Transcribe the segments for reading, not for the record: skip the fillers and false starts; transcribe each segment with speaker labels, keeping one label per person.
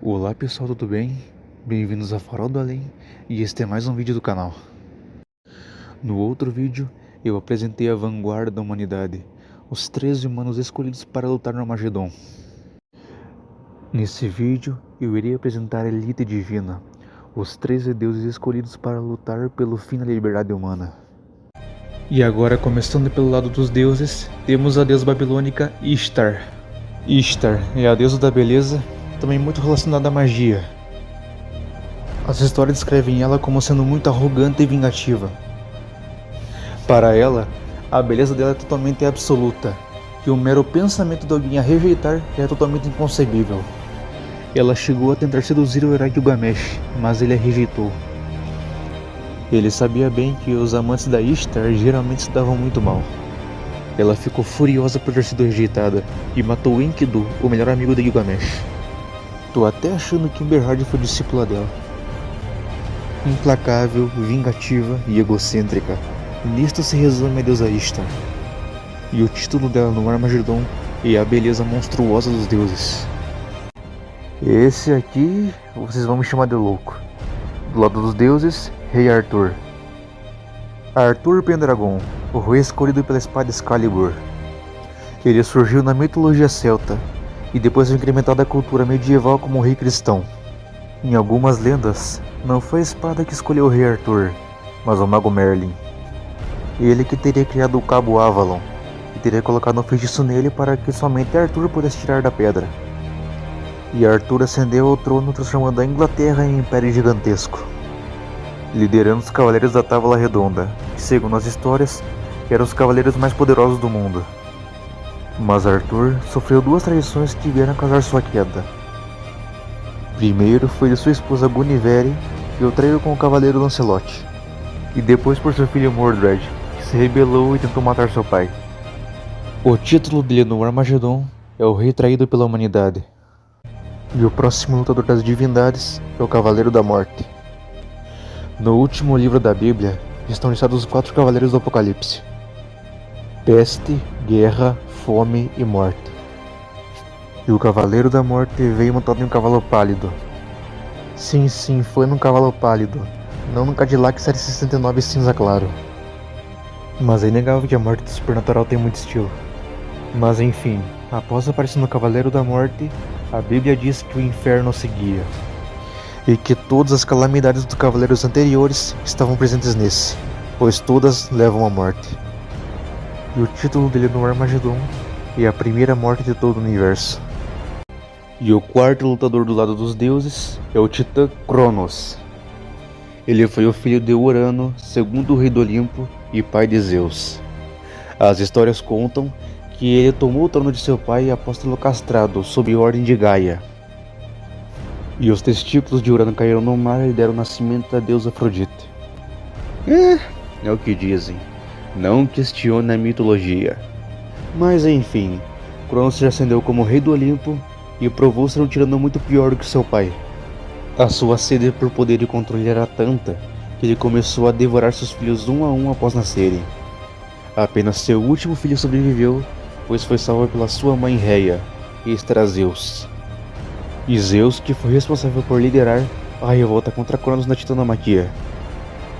Speaker 1: Olá pessoal, tudo bem? Bem-vindos a Farol do Além e este é mais um vídeo do canal. No outro vídeo, eu apresentei a vanguarda da humanidade, os 13 humanos escolhidos para lutar no Armagedon. Nesse vídeo, eu irei apresentar a elite divina, os 13 deuses escolhidos para lutar pelo fim da liberdade humana. E agora, começando pelo lado dos deuses, temos a deusa babilônica Ishtar. Ishtar é a deusa da beleza, também muito relacionada à magia. As histórias descrevem ela como sendo muito arrogante e vingativa. Para ela, a beleza dela é totalmente absoluta, e o mero pensamento de alguém a rejeitar é totalmente inconcebível. Ela chegou a tentar seduzir o herói Gilgamesh, mas ele a rejeitou. Ele sabia bem que os amantes da Ishtar geralmente se davam muito mal. Ela ficou furiosa por ter sido rejeitada e matou Enkidu, o melhor amigo de Gilgamesh. Tô até achando que Eberhard foi discípula dela. Implacável, vingativa e egocêntrica, nisto se resume a deusa Ishtar. E o título dela no Armagedon é a beleza monstruosa dos deuses. Esse aqui, vocês vão me chamar de louco. Do lado dos deuses, Rei Arthur. Arthur Pendragon, o rei escolhido pela espada Excalibur. Ele surgiu na mitologia celta e depois foi incrementado à cultura medieval como rei cristão. Em algumas lendas, não foi a espada que escolheu o rei Arthur, mas o mago Merlin. Ele que teria criado o cabo Avalon e teria colocado um feitiço nele para que somente Arthur pudesse tirar da pedra. E Arthur ascendeu ao trono, transformando a Inglaterra em um império gigantesco, liderando os Cavaleiros da Távola Redonda, que segundo as histórias, eram os cavaleiros mais poderosos do mundo. Mas Arthur sofreu duas traições que vieram causar sua queda. Primeiro foi de sua esposa Guinevere, que o traiu com o cavaleiro Lancelot, e depois por seu filho Mordred, que se rebelou e tentou matar seu pai. O título dele no Armagedon é o Rei Traído pela Humanidade. E o próximo lutador das divindades é o Cavaleiro da Morte. No último livro da Bíblia estão listados os 4 cavaleiros do Apocalipse: peste, guerra, fome e morte. E o Cavaleiro da Morte veio montado em um cavalo pálido. Sim, foi num cavalo pálido, não num Cadillac 769 cinza claro. Mas é inegável que a morte do supernatural tem muito estilo. Mas enfim, após aparecer no Cavaleiro da Morte, a Bíblia diz que o inferno o seguia, e que todas as calamidades dos cavaleiros anteriores estavam presentes nesse, pois todas levam à morte. E o título dele no Armagedon é a primeira morte de todo o universo. E o quarto lutador do lado dos deuses é o Titã Cronos. Ele foi o filho de Urano, segundo rei do Olimpo e pai de Zeus. As histórias contam que ele tomou o trono de seu pai após tê-lo castrado sob ordem de Gaia. E os testículos de Urano caíram no mar e deram nascimento à deusa Afrodite. É o que dizem. Não questione a mitologia. Mas enfim, Cronos se ascendeu como rei do Olimpo e provou ser um tirano muito pior do que seu pai. A sua sede por poder e controle era tanta que ele começou a devorar seus filhos um a um após nascerem. Apenas seu último filho sobreviveu, pois foi salvo pela sua mãe Reia, e este era Zeus. E Zeus que foi responsável por liderar a revolta contra Cronos na Titanomaquia.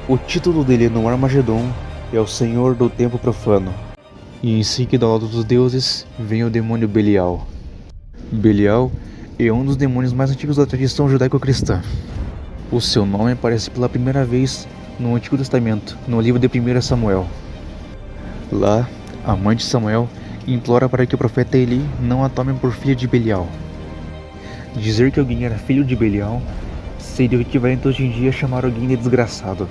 Speaker 1: O título dele no Armagedon é o Senhor do Tempo Profano. E em seguida ao lado dos deuses vem o demônio Belial. Belial é um dos demônios mais antigos da tradição judaico-cristã. O seu nome aparece pela primeira vez no Antigo Testamento, no livro de 1 Samuel. Lá, a mãe de Samuel implora para que o profeta Eli não a tome por filha de Belial. Dizer que alguém era filho de Belial seria o equivalente hoje em dia a chamar alguém de desgraçado.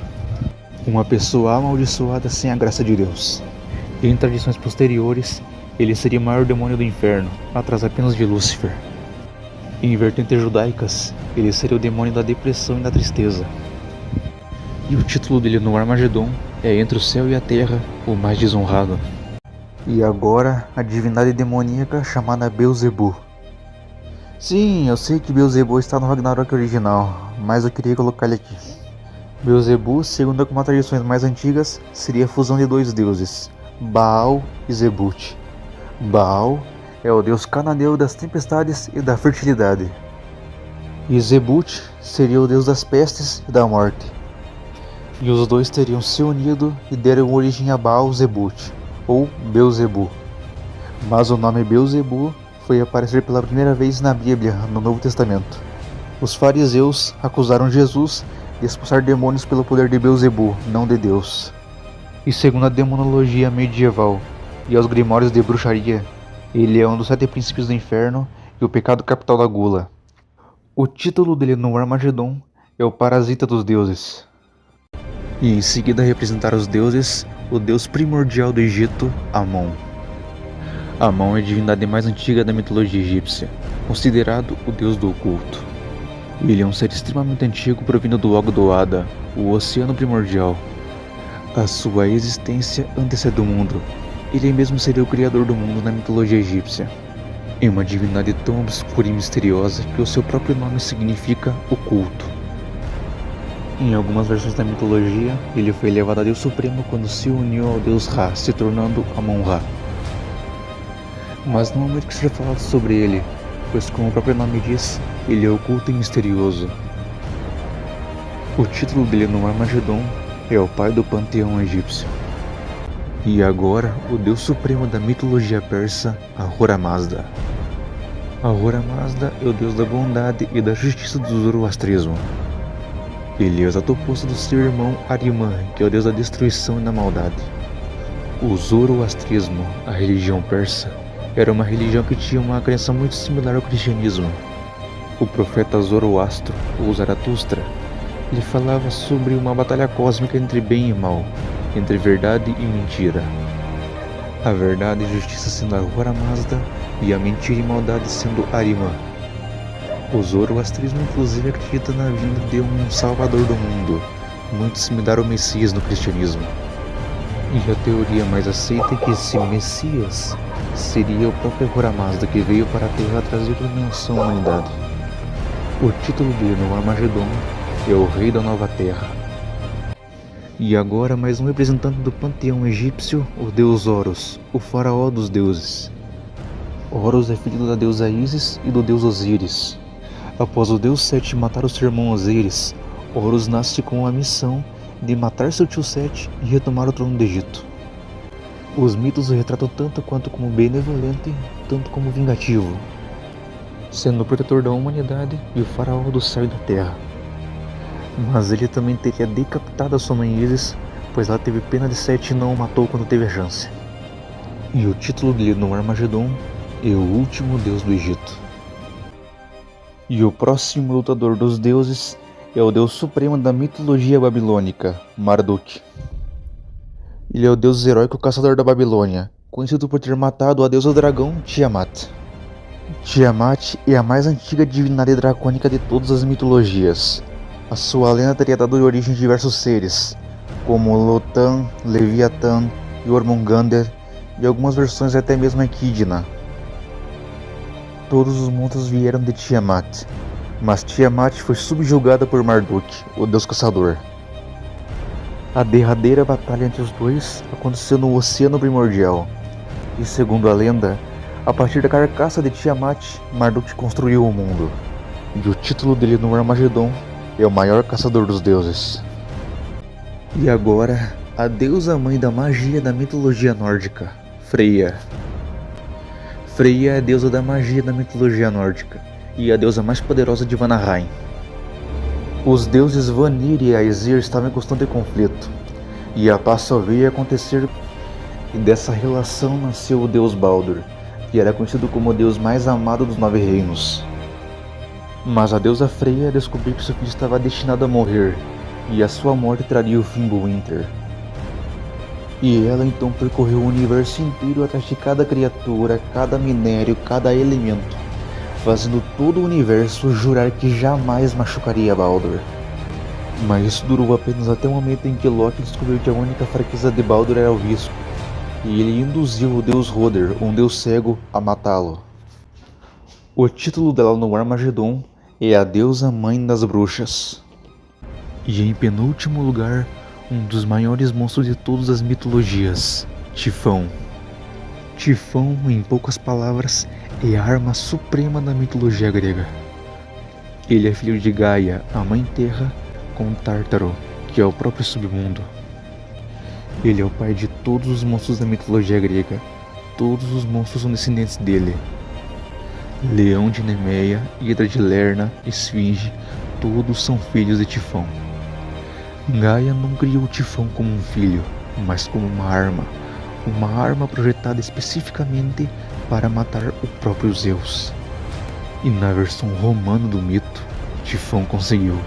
Speaker 1: Uma pessoa amaldiçoada sem a graça de Deus. Em tradições posteriores, ele seria o maior demônio do inferno, atrás apenas de Lúcifer. Em vertentes judaicas, ele seria o demônio da depressão e da tristeza. E o título dele no Armagedon é Entre o Céu e a Terra, o mais desonrado. E agora, a divindade demoníaca chamada Beelzebub. Sim, eu sei que Beelzebub está no Ragnarok original, mas eu queria colocar ele aqui. Beelzebub, segundo algumas tradições mais antigas, seria a fusão de 2 deuses, Baal e Zebut. Baal é o deus cananeu das tempestades e da fertilidade. E Zebut seria o deus das pestes e da morte. E os dois teriam se unido e deram origem a Baal-Zebut, ou Beuzebu. Mas o nome Beuzebu foi aparecer pela primeira vez na Bíblia, no Novo Testamento. Os fariseus acusaram Jesus de expulsar demônios pelo poder de Beuzebu, não de Deus. E segundo a demonologia medieval e aos grimórios de bruxaria, ele é um dos 7 princípios do inferno e o pecado capital da gula. O título dele no Armagedon é o Parasita dos Deuses. E em seguida representar os deuses, o deus primordial do Egito, Amon. Amon é a divindade mais antiga da mitologia egípcia, considerado o deus do oculto. Ele é um ser extremamente antigo provindo do Ogdoada, o oceano primordial. A sua existência antecede o mundo. Ele mesmo seria o criador do mundo na mitologia egípcia. É uma divindade tão obscura e misteriosa que o seu próprio nome significa oculto. Em algumas versões da mitologia, ele foi elevado a Deus Supremo quando se uniu ao Deus Ra, se tornando Amon-Ra. Mas não há muito que seja falado sobre ele, pois como o próprio nome diz, ele é oculto e misterioso. O título dele no Armagedon é o pai do panteão egípcio. E agora, o deus supremo da mitologia persa, Ahura Mazda. Ahura Mazda é o deus da bondade e da justiça do zoroastrismo. Ele é o exato oposto do seu irmão Ahriman, que é o deus da destruição e da maldade. O zoroastrismo, a religião persa, era uma religião que tinha uma crença muito similar ao cristianismo. O profeta Zoroastro, ou Zaratustra, ele falava sobre uma batalha cósmica entre bem e mal, entre verdade e mentira. A verdade e justiça sendo Ahura Mazda e a mentira e maldade sendo Ahriman. O zoroastrismo inclusive acredita na vinda de um salvador do mundo, muito similar ao Messias no cristianismo. E a teoria mais aceita é que esse Messias seria o próprio Ahura Mazda que veio para a Terra trazer redenção à humanidade. O título dele no Armagedon é o Rei da Nova Terra. E agora mais um representante do panteão egípcio, o deus Horus, o faraó dos deuses. Horus é filho da deusa Ísis e do deus Osíris. Após o deus Sete matar o seu irmão Osíris, Horus nasce com a missão de matar seu tio Sete e retomar o trono do Egito. Os mitos o retratam tanto quanto como benevolente, tanto como vingativo, sendo o protetor da humanidade e o faraó do céu e da terra. Mas ele também teria decapitado a sua mãe Ísis, pois ela teve pena de Sete e não o matou quando teve a chance. E o título dele no Armagedon é o último deus do Egito. E o próximo lutador dos deuses é o deus supremo da mitologia babilônica, Marduk. Ele é o deus heróico caçador da Babilônia, conhecido por ter matado a deusa dragão Tiamat. Tiamat é a mais antiga divindade dracônica de todas as mitologias. A sua lenda teria dado origem a diversos seres, como Lotan, Leviatã, Jormungandr e algumas versões até mesmo Echidna. Todos os monstros vieram de Tiamat, mas Tiamat foi subjugada por Marduk, o deus caçador. A derradeira batalha entre os dois aconteceu no Oceano Primordial, e segundo a lenda, a partir da carcaça de Tiamat, Marduk construiu o mundo, e o título dele no Armagedon é o maior caçador dos deuses. E agora, a deusa mãe da magia da mitologia nórdica, Freyja. Freyja é a deusa da magia da mitologia nórdica e a deusa mais poderosa de Vanaheim. Os deuses Vanir e Aesir estavam em constante conflito, e a paz só veio acontecer, e dessa relação nasceu o deus Baldur, que era conhecido como o deus mais amado dos 9 reinos. Mas a deusa Freyja descobriu que seu filho estava destinado a morrer, e a sua morte traria o Fimbulwinter. E ela então percorreu o universo inteiro atrás de cada criatura, cada minério, cada elemento, fazendo todo o universo jurar que jamais machucaria Baldur. Mas isso durou apenas até o momento em que Loki descobriu que a única fraqueza de Baldur era o visco, e ele induziu o deus Hoder, um deus cego, a matá-lo. O título dela no Armagedon é a deusa mãe das bruxas. E em penúltimo lugar, um dos maiores monstros de todas as mitologias, Tifão. Tifão, em poucas palavras, é a arma suprema da mitologia grega. Ele é filho de Gaia, a Mãe Terra, com Tártaro, que é o próprio submundo. Ele é o pai de todos os monstros da mitologia grega. Todos os monstros são descendentes dele. Leão de Nemeia, Hidra de Lerna, Esfinge, todos são filhos de Tifão. Gaia não criou Tifão como um filho, mas como uma arma projetada especificamente para matar o próprio Zeus. E na versão romana do mito, Tifão conseguiu.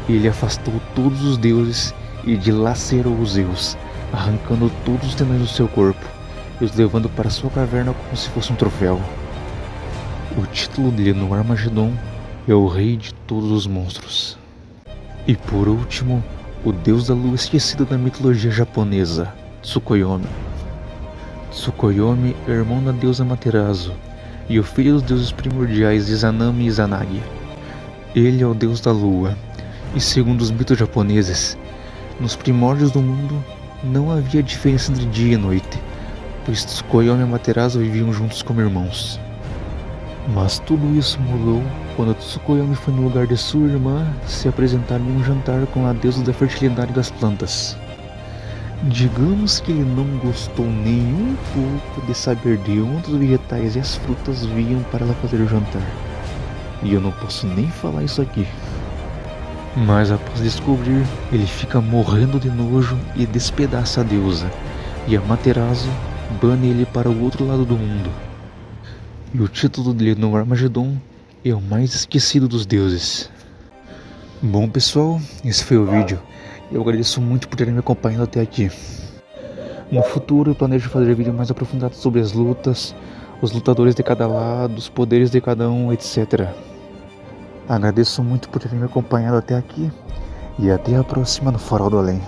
Speaker 1: Ele afastou todos os deuses e dilacerou os Zeus, arrancando todos os tendões do seu corpo e os levando para sua caverna como se fosse um troféu. O título dele no Armagedon é o Rei de Todos os Monstros. E por último, o deus da lua esquecido da mitologia japonesa, Tsukuyomi. Tsukuyomi é irmão da deusa Amaterasu e o filho dos deuses primordiais Izanami e Izanagi. Ele é o deus da lua, e segundo os mitos japoneses, nos primórdios do mundo não havia diferença entre dia e noite, pois Tsukuyomi e Amaterasu viviam juntos como irmãos. Mas tudo isso mudou quando Tsukuyomi foi no lugar de sua irmã se apresentar em um jantar com a deusa da fertilidade das plantas. Digamos que ele não gostou nem um pouco de saber de onde os vegetais e as frutas vinham para ela fazer o jantar. E eu não posso nem falar isso aqui. Mas após descobrir, ele fica morrendo de nojo e despedaça a deusa, e Amaterasu bane ele para o outro lado do mundo. E o título dele no Armagedon é o mais esquecido dos deuses. Bom pessoal, esse foi o vídeo. Eu agradeço muito por terem me acompanhado até aqui. No futuro eu planejo fazer vídeos mais aprofundados sobre as lutas, os lutadores de cada lado, os poderes de cada um, etc. Agradeço muito por terem me acompanhado até aqui e até a próxima no Farol do Além.